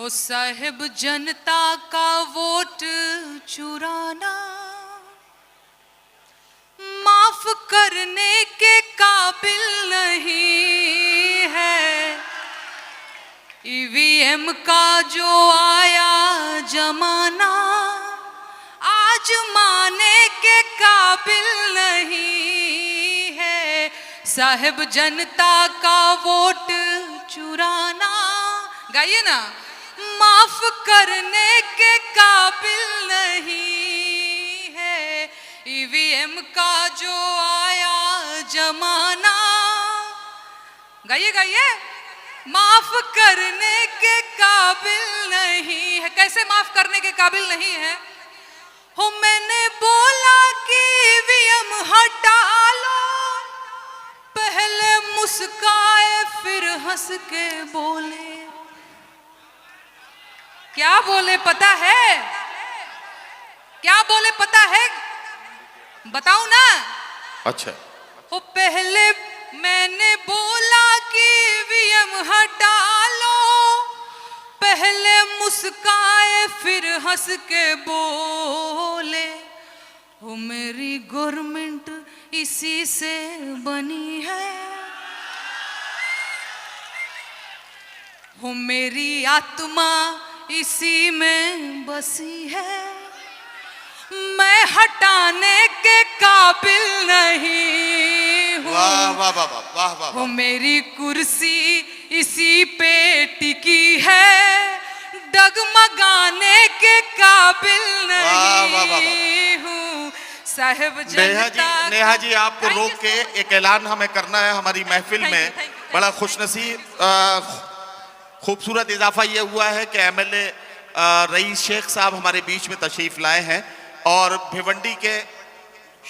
हो साहिब जनता का वोट चुराना माफ करने के काबिल नहीं है। ईवीएम का जो आया जमाना आज माने के काबिल नहीं है। साहिब जनता का वोट चुराना गाइए ना माफ करने के काबिल नहीं है। ईवीएम का जो आया जमाना गाइए गाइए माफ करने के काबिल नहीं है। कैसे माफ करने के काबिल नहीं है? हो मैंने बोला कि ईवीएम हटा लो, पहले मुस्काए फिर हंस के बोले। क्या बोले पता है? क्या बोले पता है? बताऊं ना? अच्छा। वो पहले मैंने बोला कि ईवीएम हटा लो, पहले मुस्काए फिर हंस के बोले। वो मेरी गवर्नमेंट इसी से बनी है। वो मेरी आत्मा इसी में बसी है। मैं हटाने के काबिल नहीं हूँ। वाह वाह वाह वाह वाह। वो मेरी कुर्सी इसी पे टिकी है, डगमगाने के काबिल नहीं हूँ। साहिब जनता नेहा जी आपको रोक के एक ऐलान हमें करना है हमारी महफिल में। बड़ा खुशनसीब खूबसूरत इजाफा ये हुआ है कि एमएलए रईस शेख साहब हमारे बीच में तशरीफ लाए हैं और भिवंडी के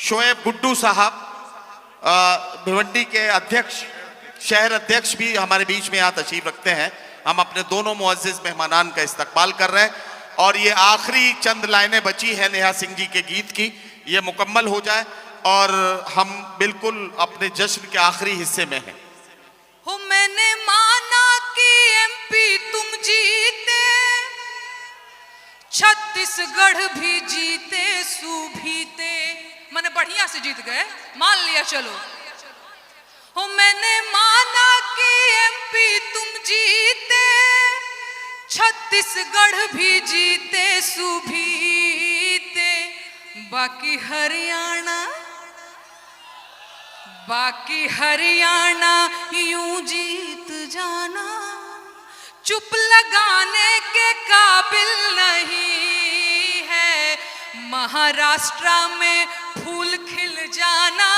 शोएब गुड्डू साहब भिवंडी के अध्यक्ष शहर अध्यक्ष भी हमारे बीच में यहाँ तशरीफ रखते हैं। हम अपने दोनों मुअज़्ज़िज़ मेहमानान का इस्तकबाल कर रहे हैं और ये आखिरी चंद लाइनें बची है नेहा सिंह जी के गीत की, ये मुकम्मल हो जाए और हम बिल्कुल अपने जश्न के आखिरी हिस्से में हैं। हो मैंने माना कि एमपी तुम जीते, छत्तीसगढ़ भी जीते सूभीते, मैंने बढ़िया से जीत गए मान लिया चलो। हो मैंने माना कि एमपी तुम जीते, छत्तीसगढ़ भी जीते सूभीते, बाकी हरियाणा यूं जीत जाना चुप लगाने के काबिल नहीं है। महाराष्ट्र में फूल खिल जाना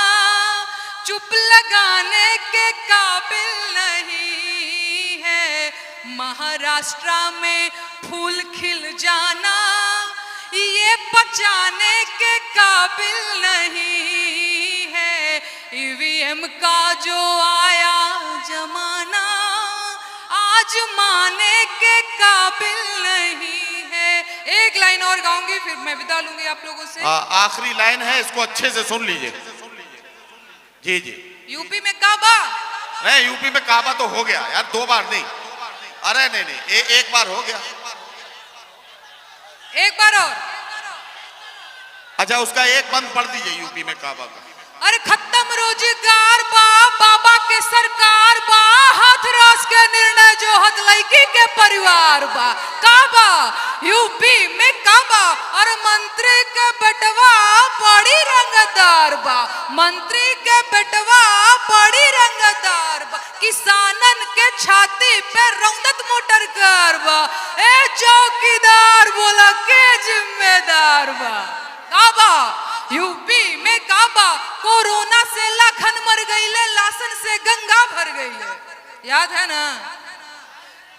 चुप लगाने के काबिल नहीं है। महाराष्ट्र में फूल खिल जाना ये बचाने के काबिल नहीं है। ईवीएम का जो आया जमाना आज माने के काबिल नहीं है। एक लाइन और गाऊंगी फिर मैं विदा लूंगी आप लोगों से। आखिरी लाइन है, इसको अच्छे से सुन लीजिए। जी जी। यूपी में काबा नहीं, यूपी में काबा तो हो गया यार, 2 बार नहीं। अरे नहीं एक बार हो गया। एक बार और। अच्छा उसका एक बंद पढ़ दीजिए यूपी में काबा का। अरे खत्म रोजगार बा बाबा के सरकार बा, हाथरस के निर्णय जो हत लड़की के परिवार बा। काबा यूपी में काबा और मंत्री के बेटवा बड़ी रंगदार बा, मंत्री के बेटवा बड़ी रंगदार बा। किसानन के छाती पे रौदत मोटर कार बा, ए चौकीदार बोला के जिम्मेदार बा। काबा यूपी में काबा कोरोना से लाखन मर गईले, लाशन से गंगा भर गईले। याद है ना?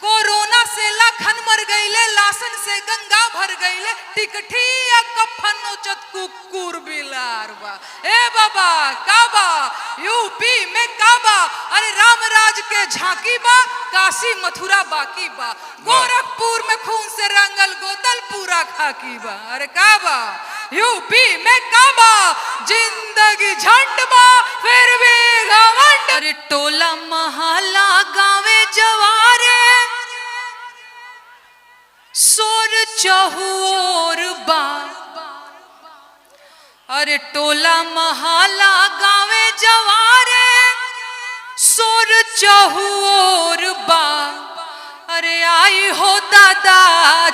कोरोना से लाखन मर गईले, लाशन से गंगा भर गईले, टिकठी या कफन नोचत कुकुर बिलार बा। ए बाबा काबा यूपी में काबा, अरे रामराज के झांकी बा, काशी मथुरा बाकी बा, गोरखपुर में खून से रंगल गोदल पूरा खाकी बा। अरे काबा यूपी में काबा, जिंदगी झंड बा फिर भी घमंड। अरे टोला महला गावे जवारे सोर चहुओर बा, अरे टोला महाला गावे जवारे, सोर चहुओर बा, अरे आई हो दादा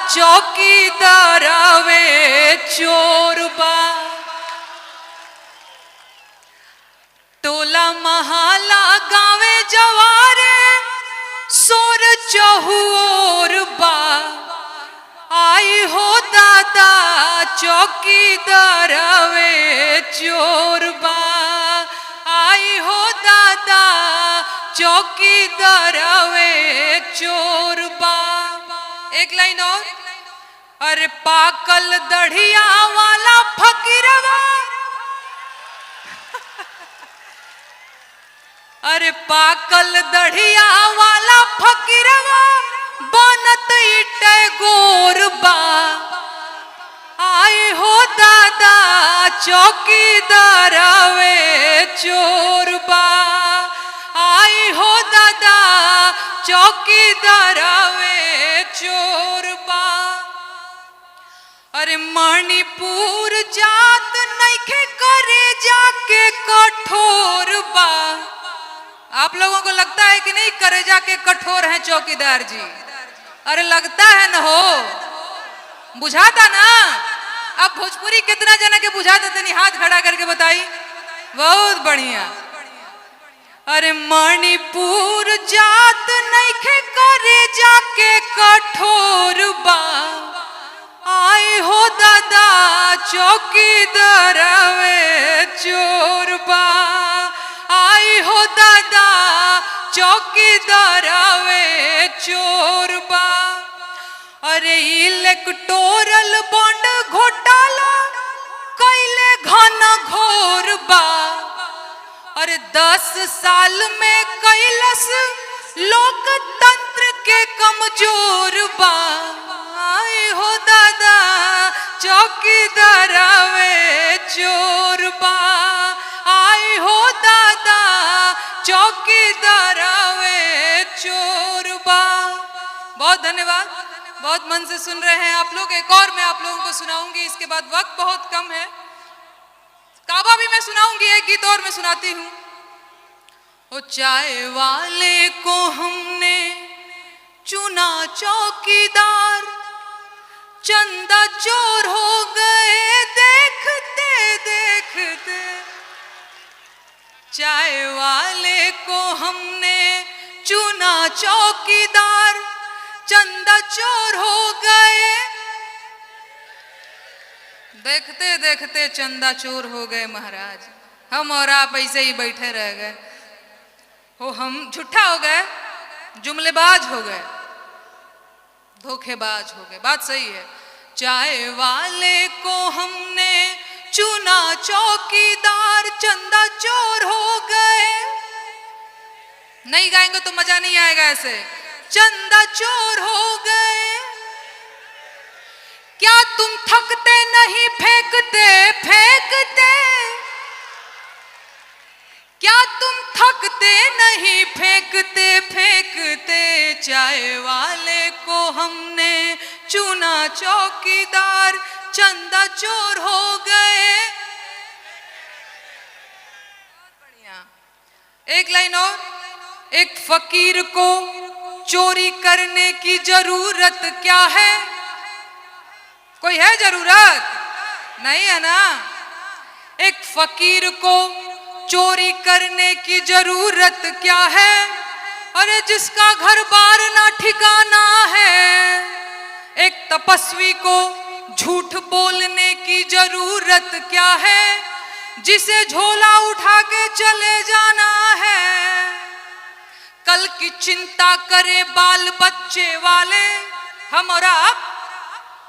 चौकीदार वे चोर बा। टोला महाला गावे जवारे, सोर चहुओर बा, आई हो दादा चौकीदार वे चोर बा, आई हो दादा चौकीदार वे चोर बा। एक लाइन और, अरे पाकल दढ़िया वाला फकीरवा, अरे पाकल दढ़िया वाला फकीरवा, बनत इटे गोरबा, आई हो दादा चौकीदार वे चोरबा, आई हो दादा चौकीदार वे चोरबा। अरे मणिपुर जात नइखे करे जाके कठोर बा। आप लोगों को लगता है कि नहीं करे जाके कठोर हैं चौकीदार जी? अरे लगता है न हो, बुझाता ना। अब भोजपुरी कितना जना के बुझाता तनी हाथ खड़ा करके बताई। बहुत बढ़िया। अरे मणिपुर जात नइखे करे जाके कठोर बा, आई हो दादा चौकीदार वे चोर बा, आई हो दादा चौकीदार वे चोर बा। अरे इलेक्टोरल बॉन्ड घोटाला कैले घन घोर बा, अरे 10 साल में कैलस लोकतंत्र के कमजोर बा, आई हो दादा चौकीदार वे चोर बा, आई हो दादा चौकीदार वे चोर बा। बहुत धन्यवाद, बहुत मन से सुन रहे हैं आप लोग। एक और मैं आप लोगों को सुनाऊंगी, इसके बाद वक्त बहुत कम है। काबा भी मैं सुनाऊंगी, एक गीत और मैं सुनाती हूँ। ओ चाय वाले को हमने चुना चौकीदार, चंदा चोर हो गए देखते देखते। चाय वाले को हमने चुना चौकीदार, चंदा चोर हो गए देखते देखते। चंदा चोर हो गए महाराज, हम और आप ऐसे ही बैठे रह गए। हो हम झूठा हो गए, जुमलेबाज हो गए, धोखेबाज हो गए। बात सही है। चाय वाले को हमने चुना चौकीदार, चंदा चोर हो गए। नहीं गाएंगे तो मजा नहीं आएगा ऐसे। चंदा चोर हो गए, क्या तुम थकते नहीं फेंकते फेंकते, क्या तुम थकते नहीं फेंकते फेंकते। चाय वाले को हमने चुना चौकीदार, चंदा चोर हो गए। बढ़िया। एक लाइन और। एक फकीर को चोरी करने की जरूरत क्या है? कोई है जरूरत? नहीं है ना। एक फकीर को चोरी करने की जरूरत क्या है? अरे जिसका घर बार ना ठिकाना है। एक तपस्वी को झूठ बोलने की जरूरत क्या है? जिसे झोला उठा के चले जाना है। कल की चिंता करे बाल बच्चे वाले। हम और आप,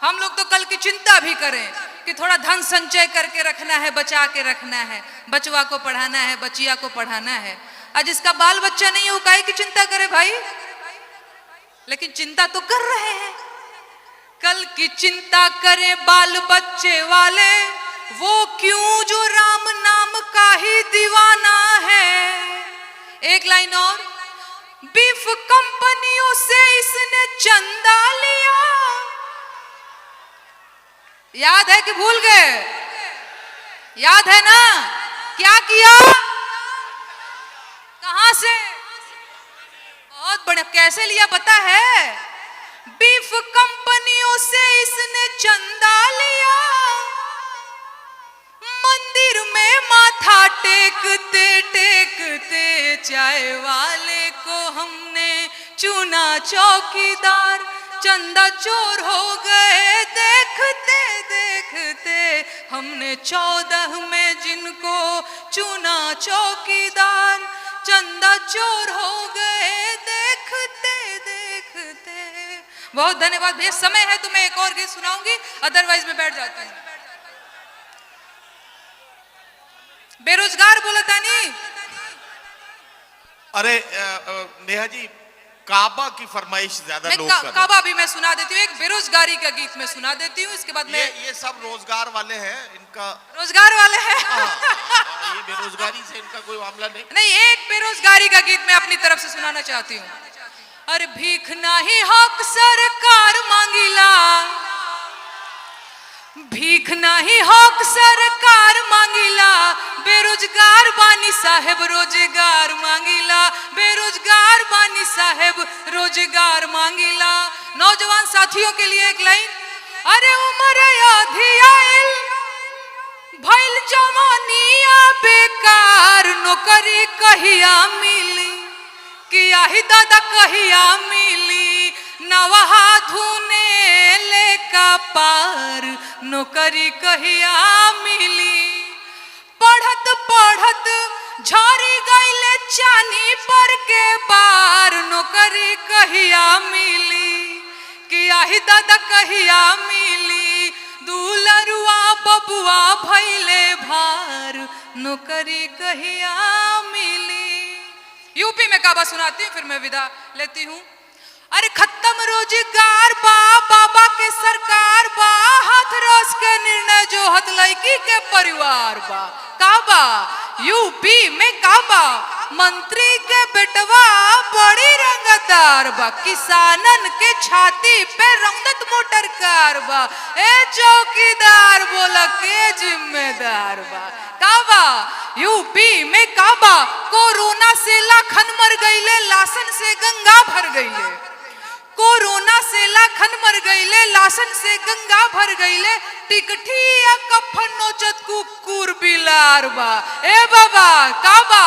हम लोग तो कल की चिंता भी करें कि थोड़ा धन संचय करके रखना है, बचा के रखना है, बचवा को पढ़ाना है, बचिया को पढ़ाना है। आज जिसका बाल बच्चा नहीं है वो काहे की चिंता करे भाई? लेकिन चिंता तो कर रहे हैं। कल की चिंता करे बाल बच्चे वाले, वो क्यों जो राम नाम का ही दीवाना है। एक लाइन और। बीफ कंपनियों से इसने चंदा लिया, याद है कि भूल गए? याद है ना? क्या किया? कहां से? बहुत बढ़िया। कैसे लिया पता है? बीफ कंपनियों से इसने चंदा लिया, मंदिर में माथा टेकते टेकते चाय वाले को हमने चुना चौकीदार, चंदा चोर हो गए देखते देखते हमने 14 में जिनको चुना चौकीदार, चंदा चोर हो गए देखते देखते। बहुत धन्यवाद भैया। समय है तो मैं एक और गीत सुनाऊंगी, अदरवाइज मैं बैठ जाती हूँ। बेरोजगार बोला था नहीं? अरे नेहा जी, काबा की फरमाइश ज्यादा लोग कर रहे हैं। काबा भी मैं सुना देती हूँ, एक बेरोजगारी का गीत मैं सुना देती हूँ, इसके बाद मैं ये सब रोजगार वाले हैं, इनका रोजगार वाले हैं। ये बेरोजगारी से इनका कोई मामला नहीं। नहीं, एक बेरोजगारी का गीत मैं अपनी तरफ से सुनाना चाहती हूँ। अरे भीख नाही हक सरकार मांगिला, भीख नाही हक सरकार मांगिला, बेरोजगार बानी साहेब रोजगार मांगिला, बेरोजगार बानी साहेब रोजगार मांगिला। नौजवान साथियों के लिए एक लाइन। अरे उम्र आधी आइल भइल जवानिया बेकार, नौकरी कहिया मिली कि आही दादा कहिया मिली, नवहा धुने ले का पार, नौकरी कहिया मिली। पढ़त पढ़त झरी गईले चानी पर के बार, नौकरी कहिया मिली कि आही दादा कहिया मिली, दुलरुआ बबुआ भइले भार, नौकरी कहिया मिली। यूपी में काबा सुनाती हूँ, फिर मैं विदा लेती हूँ। अरे खत्म रोजगार बा, बाबा के सरकार बा, हाथ रस के निर्णय जो हत लड़की के परिवार बा। काबा यूपी में काबा, मंत्री के बेटवा बड़ी रंगदार बा, किसानन के छाती पे रंगत मोटर कार बा, ए चौकीदार बोला के जिम्मेदार बा। काबा यूपी में काबा, कोरोना से लाखन मर गईले, लासन से गंगा भर गईले, कोरोना से लाखन मर गईले, लासन से गंगा भर गईले, टिकठिया कफन नोचत कुकुर बिलार बा। ए बाबा काबा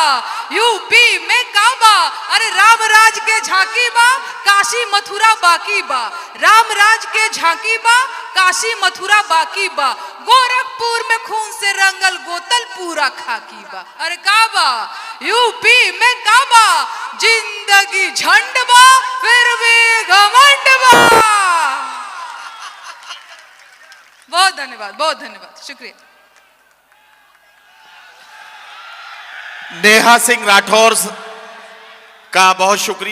यूपी में काबा, अरे राम राज के झांकी बा, काशी मथुरा बाकी बा, राम राज के झांकी बा, काशी मथुरा बाकी बा, गोरखपुर में खून से रंगल गोतल पूरा खाकी बा। अरे काबा यूपी में काबा, जिंदगी झंड बा फिर भी घमंड बा। बहुत धन्यवाद, बहुत धन्यवाद, शुक्रिया। नेहा सिंह राठौर का बहुत शुक्रिया।